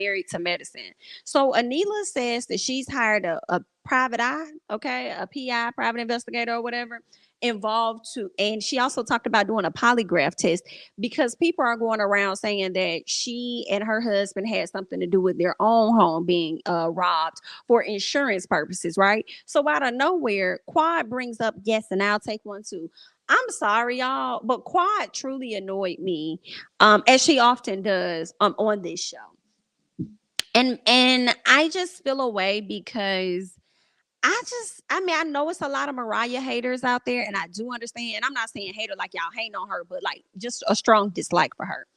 married to medicine. So Anila says that she's hired a private eye, okay, a PI, private investigator or whatever, involved to, and she also talked about doing a polygraph test because people are going around saying that she and her husband had something to do with their own home being robbed for insurance purposes, right? So out of nowhere, Quad brings up, yes, and I'll take one too. I'm sorry, y'all, but Quad truly annoyed me, as she often does on this show. And I just feel away because I mean, I know it's a lot of Mariah haters out there, and I do understand. And I'm not saying hater like y'all hating on her, but like just a strong dislike for her.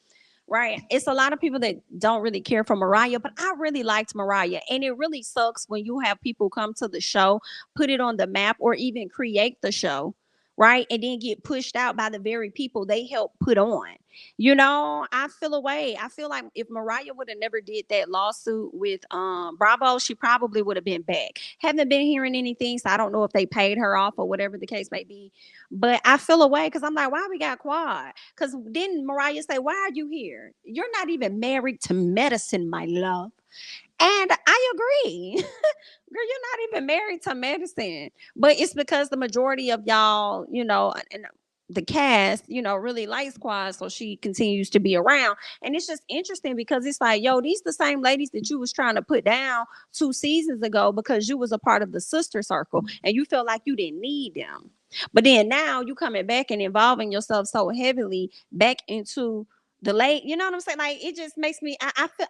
Right. It's a lot of people that don't really care for Mariah, but I really liked Mariah. And it really sucks when you have people come to the show, put it on the map, or even create the show, right? And then get pushed out by the very people they helped put on. I feel away. I feel like if Mariah would have never did that lawsuit with Bravo, she probably would have been back. Haven't been hearing anything, so I don't know if they paid her off or whatever the case may be. But I feel away because I'm like, why we got Quad? Because didn't Mariah say, why are you here? You're not even married to medicine, my love. And I agree. Girl, you're not even married to medicine. But it's because the majority of y'all, and the cast, really likes Quad, so she continues to be around. And it's just interesting because it's like, yo, these the same ladies that you was trying to put down 2 seasons ago because you was a part of the sister circle and you felt like you didn't need them. But then now you coming back and involving yourself so heavily back into the late, you know what I'm saying? Like it just makes me,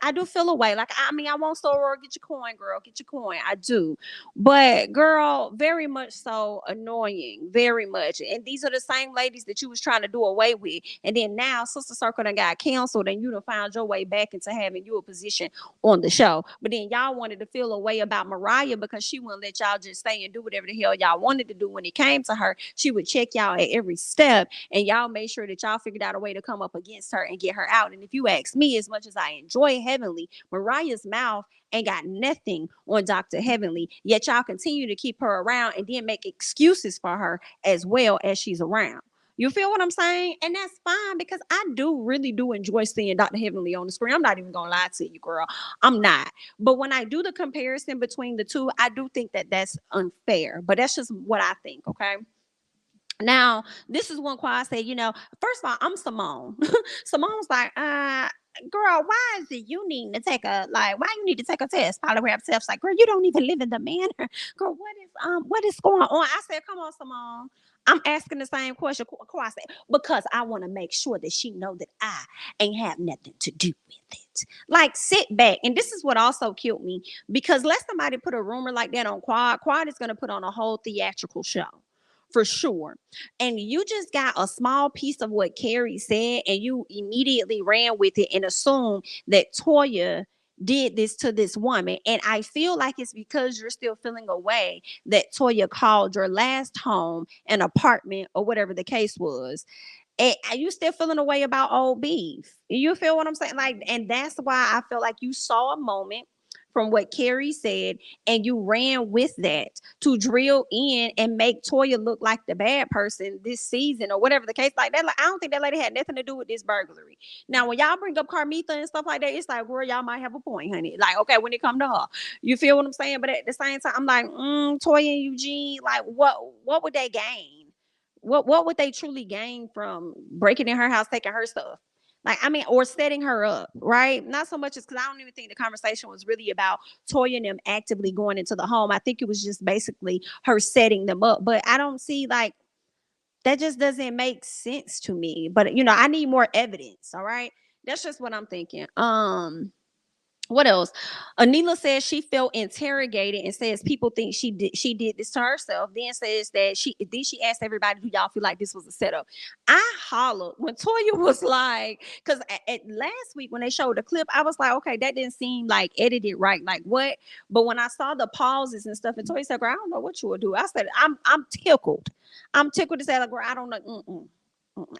I do feel away. Like I mean, I won't Soror, get your coin, girl, get your coin. I do, but girl, very much so annoying, very much. And these are the same ladies that you was trying to do away with, and then now Sister Circle done got canceled, and you done found your way back into having you a position on the show. But then y'all wanted to feel a way about Mariah because she wouldn't let y'all just stay and do whatever the hell y'all wanted to do. When it came to her, she would check y'all at every step, and y'all made sure that y'all figured out a way to come up against her and get her out. And if you ask me, as much as I enjoy Heavenly, Mariah's mouth ain't got nothing on Dr. Heavenly, yet y'all continue to keep her around and then make excuses for her as well as she's around. You feel what I'm saying? And that's fine because I do really do enjoy seeing Dr. Heavenly on the screen. I'm not even gonna lie to you, girl. I'm not. But when I do the comparison between the two, I do think that that's unfair. But that's just what I think, okay? Now, this is one Quad said, first of all, I'm Simone. Simone's like, girl, why is it you need to take why you need to take a test, polygraph test? Like, girl, you don't even live in the manor. Girl, what is going on? I said, come on, Simone. I'm asking the same question. Quad said, because I want to make sure that she know that I ain't have nothing to do with it. Like, sit back. And this is what also killed me because let somebody put a rumor like that on Quad. Quad is going to put on a whole theatrical show for sure. And you just got a small piece of what Carrie said and you immediately ran with it and assumed that Toya did this to this woman. And I feel like it's because you're still feeling away that Toya called your last home an apartment or whatever the case was. And you still feeling away about old beef. You feel what I'm saying? Like, and that's why I feel like you saw a moment from what Carrie said, and you ran with that to drill in and make Toya look like the bad person this season or whatever the case like that. Like, I don't think that lady had nothing to do with this burglary. Now, when y'all bring up Carmitha and stuff like that, it's like, girl, y'all might have a point, honey. Like, okay, when it come to her, you feel what I'm saying? But at the same time, I'm like, Toya and Eugene, like, what would they gain? What would they truly gain from breaking in her house, taking her stuff? Like, I mean, or setting her up, right? Not so much as because I don't even think the conversation was really about Toya and them actively going into the home. I think it was just basically her setting them up. But I don't see like that just doesn't make sense to me. But I need more evidence. All right. That's just what I'm thinking. What else? Anila says she felt interrogated and says people think she did this to herself. Then says that she asked everybody, do y'all feel like this was a setup? I hollered when Toya was like, because at last week when they showed the clip, I was like, okay, that didn't seem like edited right. Like what? But when I saw the pauses and stuff, and Toya said, girl, I don't know what you would do. I said, I'm tickled. I'm tickled to say, like, girl, I don't know.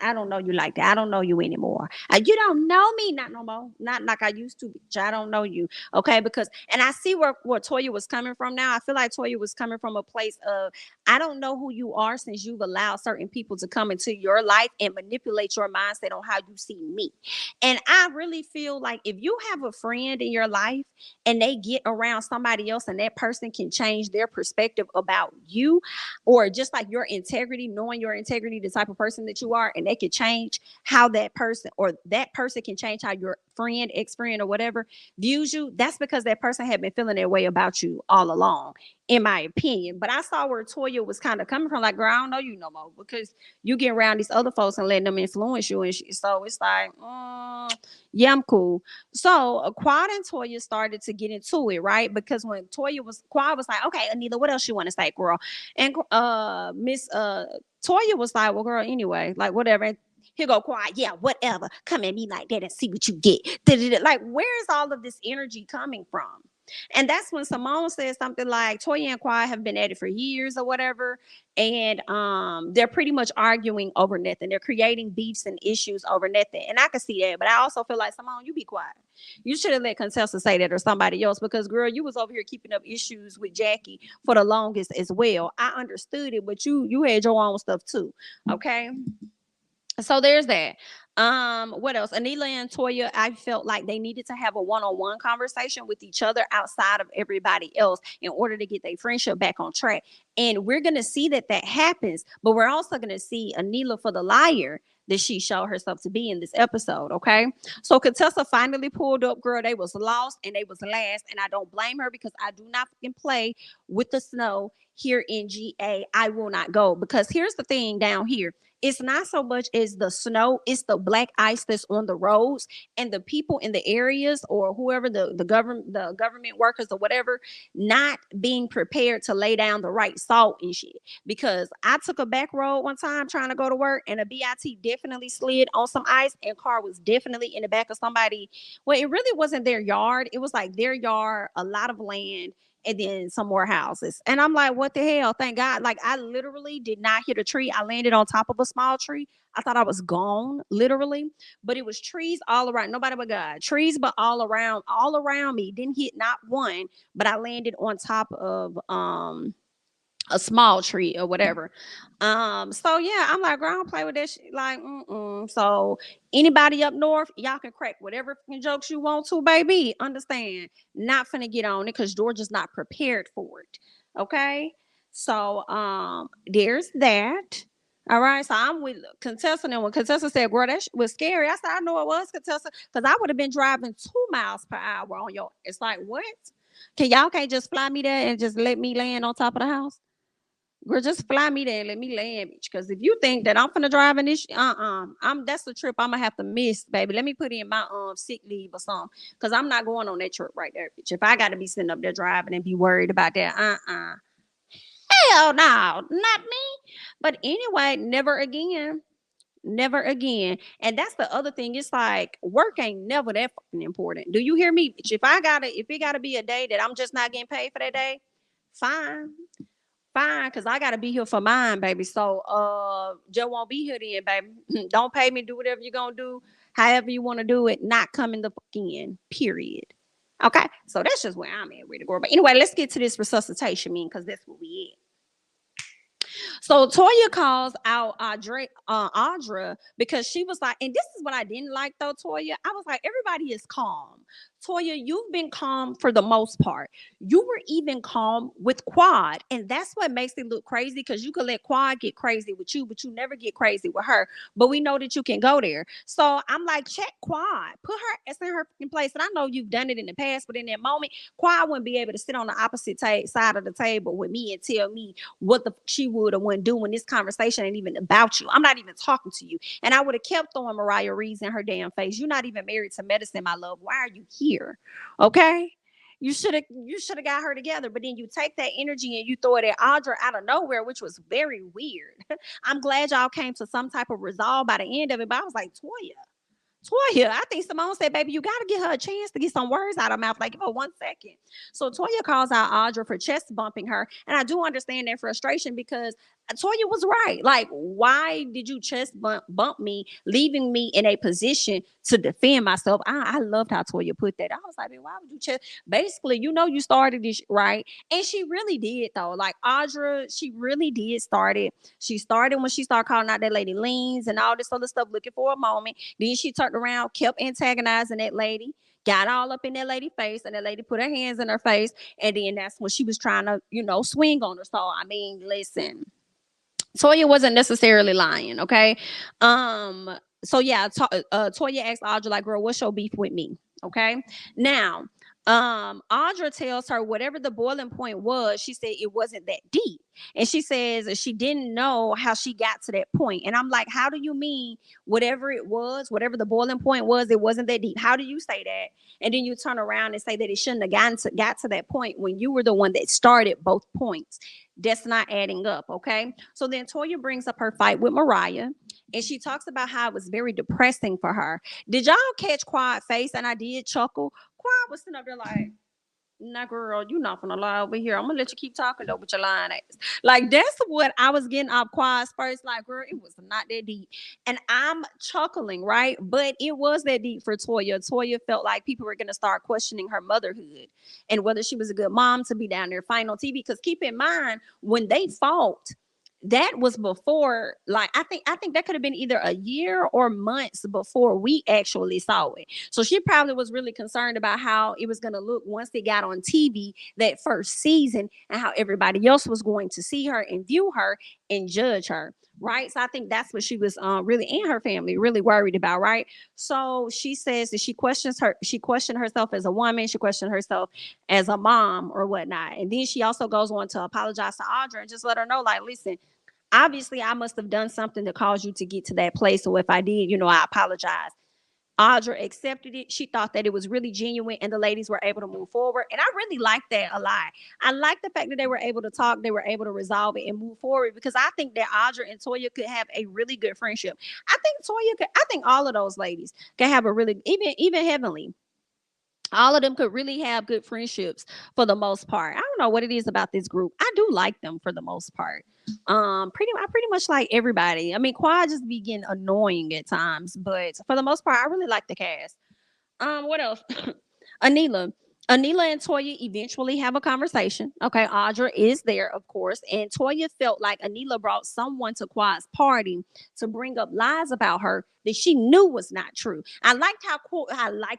I don't know you like that. I don't know you anymore. You don't know me, not no more. Not like I used to. Bitch. I don't know you. Okay, because and I see where Toya was coming from now. I feel like Toya was coming from a place of I don't know who you are since you've allowed certain people to come into your life and manipulate your mindset on how you see me. And I really feel like if you have a friend in your life and they get around somebody else and that person can change their perspective about you, or just like your integrity, knowing your integrity, the type of person that you are, and they can change how that person or that person can change how your friend, ex-friend, or whatever views you, that's because that person had been feeling that way about you all along, in my opinion. But I saw where Toya was kind of coming from, like, girl, I don't know you no more because you get around these other folks and letting them influence you. And so it's like, yeah, I'm cool. So Quad and Toya started to get into it, right? Because when Quad was like, okay, Anila, what else you want to say, girl? And Miss Toya was like, well, girl, anyway, like whatever. And he'll go quiet. Yeah, whatever. Come at me like that and see what you get. Like, where is all of this energy coming from? And that's when Simone said something like Toya and Quiet have been at it for years or whatever. And they're pretty much arguing over nothing. They're creating beefs and issues over nothing. And I can see that. But I also feel like, Simone, you be quiet. You should have let Contessa say that or somebody else because, girl, you was over here keeping up issues with Jackie for the longest as well. I understood it, but you had your own stuff too. Okay. So there's that. What else? Anila and Toya, I felt like they needed to have a one-on-one conversation with each other outside of everybody else in order to get their friendship back on track. And we're gonna see that happens, but we're also gonna see Anila for the liar that she showed herself to be in this episode. Okay, so Contessa finally pulled up, girl. They was lost and they was last, and I don't blame her because I do not fucking play with the snow here in GA. I will not go because here's the thing down here, it's not so much as the snow, it's the black ice that's on the roads and the people in the areas or whoever the government workers or whatever not being prepared to lay down the right salt and shit. Because I took a back road one time trying to go to work and a BIT definitely slid on some ice and car was definitely in the back of somebody. Well, it really wasn't their yard. It was like their yard, a lot of land, and then some more houses. And I'm like, what the hell? Thank God. Like, I literally did not hit a tree. I landed on top of a small tree. I thought I was gone, literally. But it was trees all around. Nobody but God. Trees, but all around me. Didn't hit not one, but I landed on top of a small tree or whatever. So yeah, I'm like, girl, I don't play with that shit. Like, so anybody up north, y'all can crack whatever jokes you want to, baby. Understand? Not finna get on it because Georgia's not prepared for it. Okay. So there's that. All right, so I'm with Contessa, and when Contessa said, "Girl, that was scary," I said, "I know it was, Contessa, because I would have been driving 2 miles per hour on your." It's like, what? Can't just fly me there and just let me land on top of the house? Girl, just fly me there and let me land, bitch. Because if you think that I'm finna drive in this, I'm that's the trip I'm gonna have to miss, baby. Let me put in my sick leave or something. Because I'm not going on that trip right there, bitch. If I gotta be sitting up there driving and be worried about that, hell no, not me. But anyway, never again. Never again. And that's the other thing. It's like work ain't never that fucking important. Do you hear me? Bitch? If it gotta be a day that I'm just not getting paid for that day, fine. Fine, because I gotta be here for mine, baby. So Joe won't be here then, baby. Don't pay me, do whatever you're gonna do, however you want to do it, not coming the fuck in. Period. Okay. So that's just where I'm at with it, girl. But anyway, let's get to this resuscitation mean because that's what we at. So Toya calls out Audra because she was like, and this is what I didn't like though, Toya. I was like, everybody is calm. Toya, you've been calm for the most part. You were even calm with Quad, and that's what makes it look crazy because you could let Quad get crazy with you, but you never get crazy with her. But we know that you can go there. So I'm like, check Quad, put her as in her place. And I know you've done it in the past, but in that moment, Quad wouldn't be able to sit on the opposite side of the table with me and tell me what the she would or wouldn't do when this conversation ain't even about you. I'm not even talking to you. And I would have kept throwing Mariah Reeves in her damn face. You're not even married to medicine, my love. Why are you here? Okay. You should have got her together, but then you take that energy and you throw it at Audra out of nowhere, which was very weird. I'm glad y'all came to some type of resolve by the end of it, but I was like, Toya, Toya, I think Simone said, baby, you got to give her a chance to get some words out of her mouth. Like, give her 1 second. So Toya calls out Audra for chest bumping her. And I do understand that frustration because Toya was right. Like, why did you bump me, leaving me in a position to defend myself? I loved how Toya put that. I was like, why would you chest? Basically, you started this, right? And she really did, though. Like, Audra, she really did start it. She started when she started calling out that lady Leans and all this other stuff, looking for a moment. Then she turned around, kept antagonizing that lady, got all up in that lady's face, and that lady put her hands in her face. And then that's when she was trying to, swing on her. So, I mean, listen, Toya wasn't necessarily lying, okay? So yeah, Toya asked Audra, like, girl, what's your beef with me? Okay. Now, Audra tells her whatever the boiling point was, she said it wasn't that deep. And she says she didn't know how she got to that point. And I'm like, how do you mean whatever it was, whatever the boiling point was, it wasn't that deep? How do you say that? And then you turn around and say that it shouldn't have got to that point when you were the one that started both points. That's not adding up, okay? So then Toya brings up her fight with Mariah, and she talks about how it was very depressing for her. Did y'all catch Quiet face? And I did chuckle. Quiet was sitting up there like, nah, girl, you not gonna lie over here. I'm gonna let you keep talking though with your lying ass. Like, that's what I was getting off Quiet's first. Like, girl, it was not that deep. And I'm chuckling, right? But it was that deep for Toya. Toya felt like people were gonna start questioning her motherhood and whether she was a good mom to be down there fighting on TV. Because keep in mind, when they fought, that was before, like, I think that could have been either a year or months before we actually saw it. So she probably was really concerned about how it was going to look once they got on TV that first season, and how everybody else was going to see her and view her and judge her, right? So I think that's what she was really, and her family, really worried about, right? So she says that she questioned herself as a woman, she questioned herself as a mom or whatnot. And then she also goes on to apologize to Audra and just let her know, like, listen, obviously I must have done something to cause you to get to that place. So if I did, I apologize. Audra accepted it. She thought that it was really genuine, and the ladies were able to move forward. And I really like that a lot. I like the fact that they were able to talk, they were able to resolve it and move forward, because I think that Audra and Toya could have a really good friendship. I think all of those ladies can have a really, even Heavenly, all of them could really have good friendships for the most part. I don't know what it is about this group. I do like them for the most part. I pretty much like everybody. I mean, Quad just be getting annoying at times, but for the most part, I really like the cast. What else? Anila. Anila and Toya eventually have a conversation. Okay, Audra is there, of course, and Toya felt like Anila brought someone to Quad's party to bring up lies about her that she knew was not true. I liked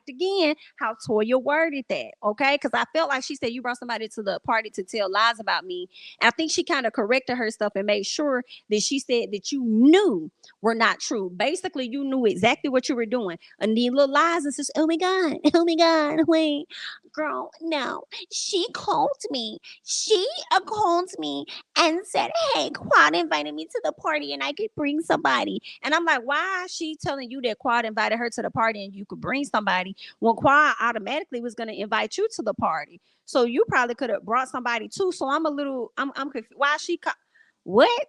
again how Toya worded that. Okay, because I felt like she said you brought somebody to the party to tell lies about me. And I think she kind of corrected her stuff and made sure that she said that you knew were not true. Basically, you knew exactly what you were doing. Anila lies and says, oh my God, wait, girl, no. She called me and said, hey, Quad invited me to the party and I could bring somebody. And I'm like, why is she telling you that Quad invited her to the party and you could bring somebody when Quad automatically was going to invite you to the party? So you probably could have brought somebody too. So I'm confused. Why she what?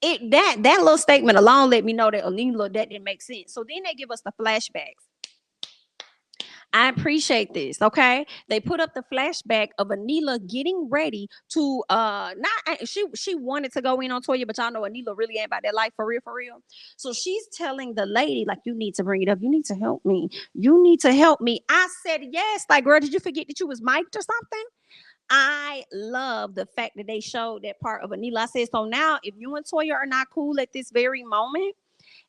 That little statement alone let me know that Anila, that didn't make sense. So then they give us the flashbacks. I appreciate this. Okay. They put up the flashback of Anila getting ready to not she wanted to go in on Toya, but y'all know Anila really ain't about that life for real, for real. So she's telling the lady, like, you need to bring it up. You need to help me. You need to help me. I said yes. Like, girl, did you forget that you was mic'd or something? I love the fact that they showed that part of Anila. I said, so now if you and Toya are not cool at this very moment,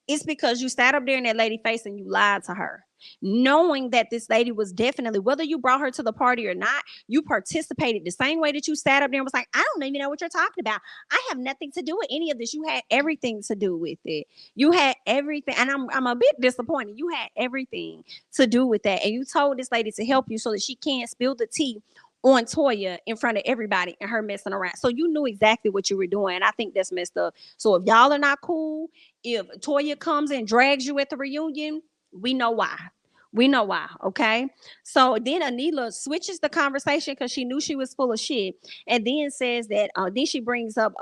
it's because you sat up there in that lady face and you lied to her, knowing that this lady was definitely, whether you brought her to the party or not, you participated the same way that you sat up there and was like, I don't even know what you're talking about. I have nothing to do with any of this. You had everything to do with it. You had everything. And I'm a bit disappointed. You had everything to do with that. And you told this lady to help you so that she can't spill the tea on Toya in front of everybody and her messing around. So you knew exactly what you were doing. I think that's messed up. So if y'all are not cool, if Toya comes and drags you at the reunion, we know why. We know why, okay? So then Anila switches the conversation because she knew she was full of shit, and then says that then she brings up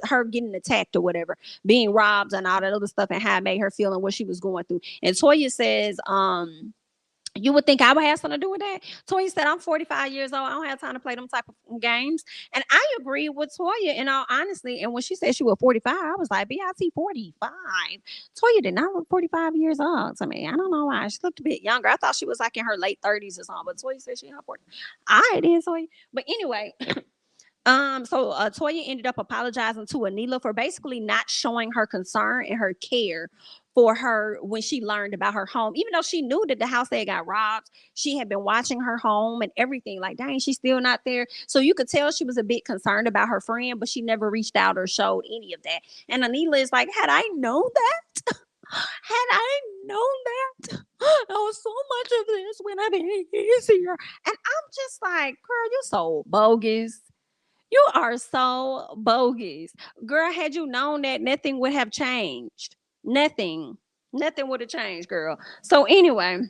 her getting attacked or whatever, being robbed and all that other stuff, and how it made her feel and what she was going through. And Toya says, you would think I would have something to do with that. Toya said, I'm 45 years old. I don't have time to play them type of games. And I agree with Toya in all honesty. And when she said she was 45, I was like, BIT 45. Toya did not look 45 years old to me. I don't know why. She looked a bit younger. I thought she was like in her late 30s or something. But Toya said she had 40. All right, then, Toya. But anyway, so Toya ended up apologizing to Anila for basically not showing her concern and her care for her when she learned about her home. Even though she knew that the house they got robbed, she had been watching her home and everything. Like, dang, she's still not there. So you could tell she was a bit concerned about her friend, but she never reached out or showed any of that. And Anila is like, had I known that, had I known that, oh, so much of this would have been easier. And I'm just like, girl, you're so bogus. You are so bogus. Girl, had you known that, nothing would have changed. Nothing. Nothing would have changed, girl. So anyway,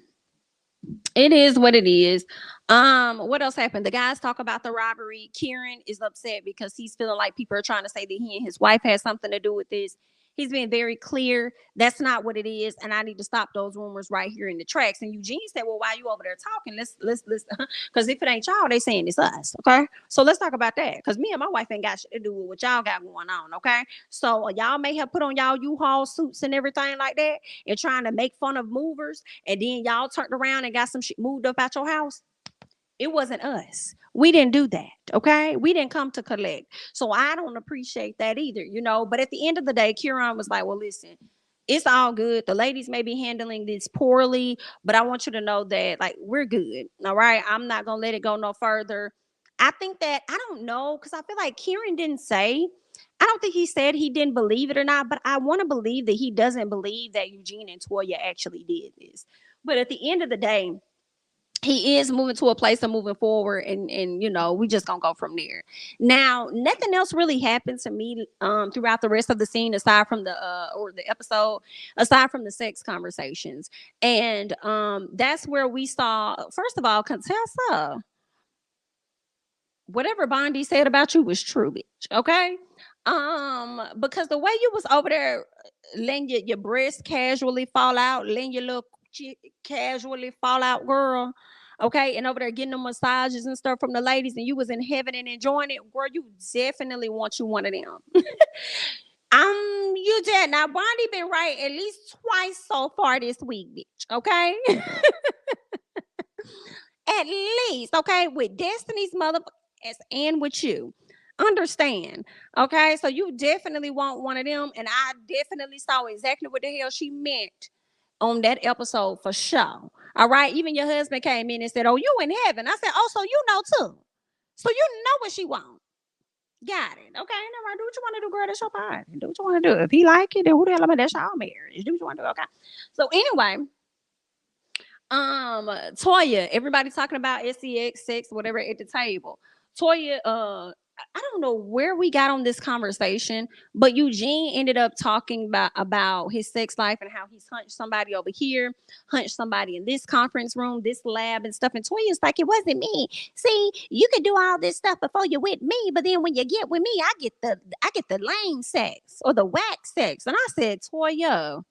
it is what it is. What else happened? The guys talk about the robbery. Kieran is upset because he's feeling like people are trying to say that he and his wife had something to do with this. He's been very clear that's not what it is, and I need to stop those rumors right here in the tracks. And Eugene said, "Well, while you over there talking, let's because if it ain't y'all, they saying it's us. Okay, so let's talk about that because me and my wife ain't got shit to do with what y'all got going on. Okay, so y'all may have put on y'all U-Haul suits and everything like that, and trying to make fun of movers, and then y'all turned around and got some shit moved up out your house. It wasn't us. We didn't do that. Okay. We didn't come to collect. So I don't appreciate that either, you know. But at the end of the day, Kieran was like, well, listen, it's all good. The ladies may be handling this poorly, but I want you to know that, like, we're good. All right. I'm not going to let it go no further. I think that, I don't know, because I feel like Kieran didn't say, I don't think he said he didn't believe it or not, but I want to believe that he doesn't believe that Eugene and Toya actually did this. But at the end of the day, he is moving to a place of moving forward, and you know, we just gonna go from there. Now nothing else really happened to me throughout the rest of the scene aside from the or the episode, aside from the sex conversations. And that's where we saw, first of all, Contessa, whatever Bondi said about you was true, bitch. Okay. Because the way you was over there letting your breast casually fall out, letting your little casually fall out, girl. Okay, and over there getting the massages and stuff from the ladies, and you was in heaven and enjoying it, girl. You definitely want you one of them. You did. Now Bondi been right at least twice so far this week, bitch. Okay. At least, okay, with Destiny's mother and with you. Understand, okay? So you definitely want one of them, and I definitely saw exactly what the hell she meant on that episode for sure. All right, even your husband came in and said, "Oh, you in heaven?" I said, "Oh, so you know too? So you know what she want? Got it? Okay, never mind. Do what you want to do, girl. That's your part. Do what you want to do. If he like it, then who the hell am I? That's your marriage. Do what you want to do. Okay. So anyway, Toya, everybody talking about sex, sex, whatever at the table. Toya, I don't know where we got on this conversation, but Eugene ended up talking about his sex life and how he's hunched somebody over here, hunched somebody in this conference room, this lab and stuff. And Toya's like, it wasn't me. See, you can do all this stuff before you're with me, but then when you get with me, I get the lame sex or the whack sex. And I said, Toya,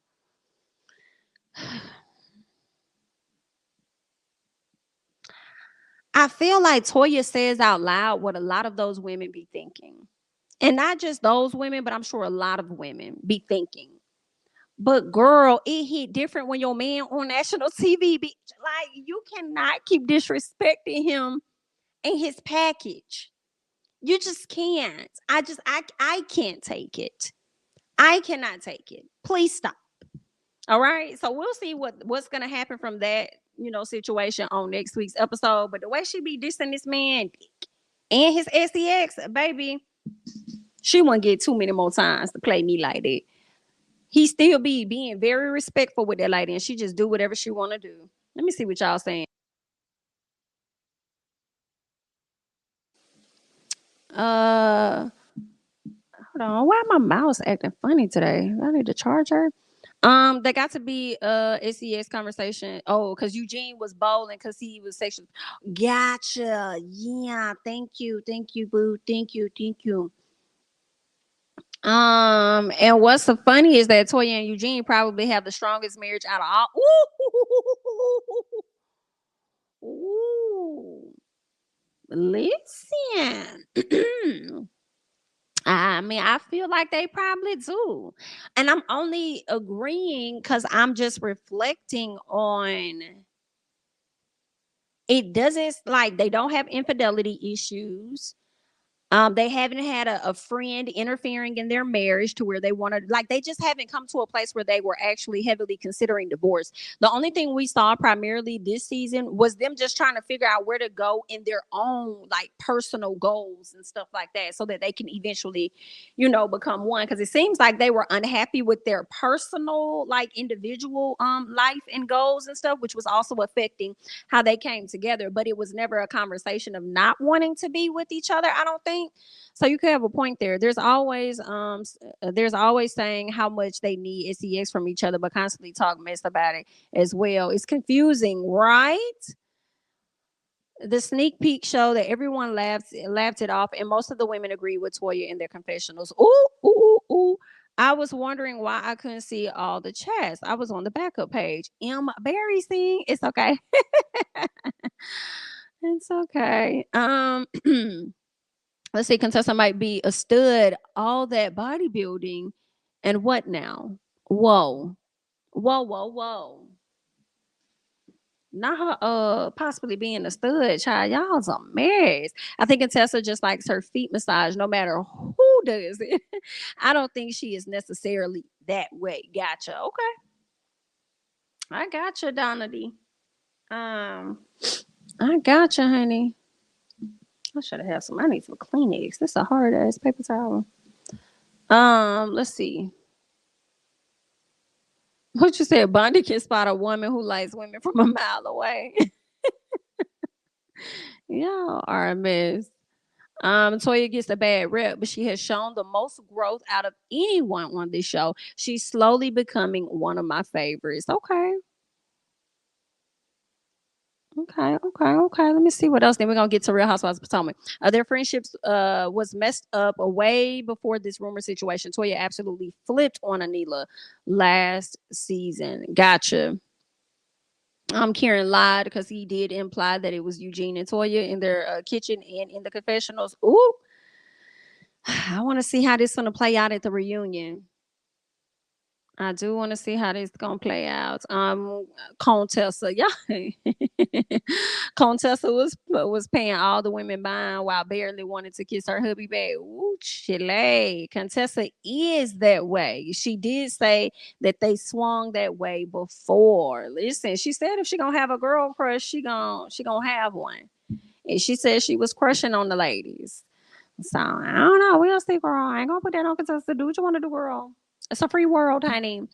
I feel like Toya says out loud what a lot of those women be thinking. And not just those women, but I'm sure a lot of women be thinking. But girl, it hit different when your man on national TV. Like, you cannot keep disrespecting him and his package. You just can't. I can't take it. I cannot take it. Please stop. All right. So we'll see what's gonna happen from that, situation on next week's episode. But the way she be dissing this man and his sex, baby, she won't get too many more times to play me like that. He still be being very respectful with that lady, and she just do whatever she want to do. Let me see what y'all saying. Hold on. Why my mouse acting funny today? I need to charge her. They got to be SEX conversation. Oh, because Eugene was bowling because he was sexual. Gotcha. Yeah. Thank you, boo. Thank you. And what's so funny is that Toya and Eugene probably have the strongest marriage out of all. Ooh, ooh. Listen. I mean, I feel like they probably do. And I'm only agreeing because I'm just reflecting on it doesn't like they don't have infidelity issues. They haven't had a friend interfering in their marriage to where they wanted, like, they just haven't come to a place where they were actually heavily considering divorce. The only thing we saw primarily this season was them just trying to figure out where to go in their own, like, personal goals and stuff like that so that they can eventually, become one. Because it seems like they were unhappy with their personal, like, individual life and goals and stuff, which was also affecting how they came together. But it was never a conversation of not wanting to be with each other, I don't think. So you could have a point there. There's always saying how much they need sex from each other, but constantly talk mess about it as well. It's confusing, right? The sneak peek show that everyone laughed it off, and most of the women agreed with Toya in their confessionals. Ooh, ooh, ooh, ooh. I was wondering why I couldn't see all the chats. I was on the backup page. Barry thing. It's okay. It's okay. Let's say Contessa might be a stud, all that bodybuilding, and what now? Whoa, whoa, whoa, whoa. Not her possibly being a stud, child. Y'all's a mess. I think Contessa just likes her feet massage no matter who does it. I don't think she is necessarily that way. Gotcha. Okay. I gotcha, Donna D. Um, I gotcha, honey. I should have some. I need some Kleenex. This is a hard ass paper towel. Let's see. What you said? Bondi can spot a woman who likes women from a mile away. Y'all are a mess. Toya gets a bad rep, but she has shown the most growth out of anyone on this show. She's slowly becoming one of my favorites. Okay. Okay. Let me see what else. Then we're gonna get to Real Housewives of Potomac. Their friendships was messed up way before this rumor situation. Toya absolutely flipped on Anila last season. Gotcha. Kieran lied because he did imply that it was Eugene and Toya in their kitchen and in the confessionals. Ooh, I want to see how this is gonna play out at the reunion. I do want to see how this gonna play out. Contessa, yeah, Contessa was paying all the women buying while barely wanted to kiss her hubby back. Ooh, Chile. Contessa is that way. She did say that they swung that way before. Listen, she said if she gonna have a girl crush, she gonna have one. And she said she was crushing on the ladies. So I don't know. We'll see, girl. I ain't gonna put that on Contessa. Do what you want to do, girl. It's a free world, honey.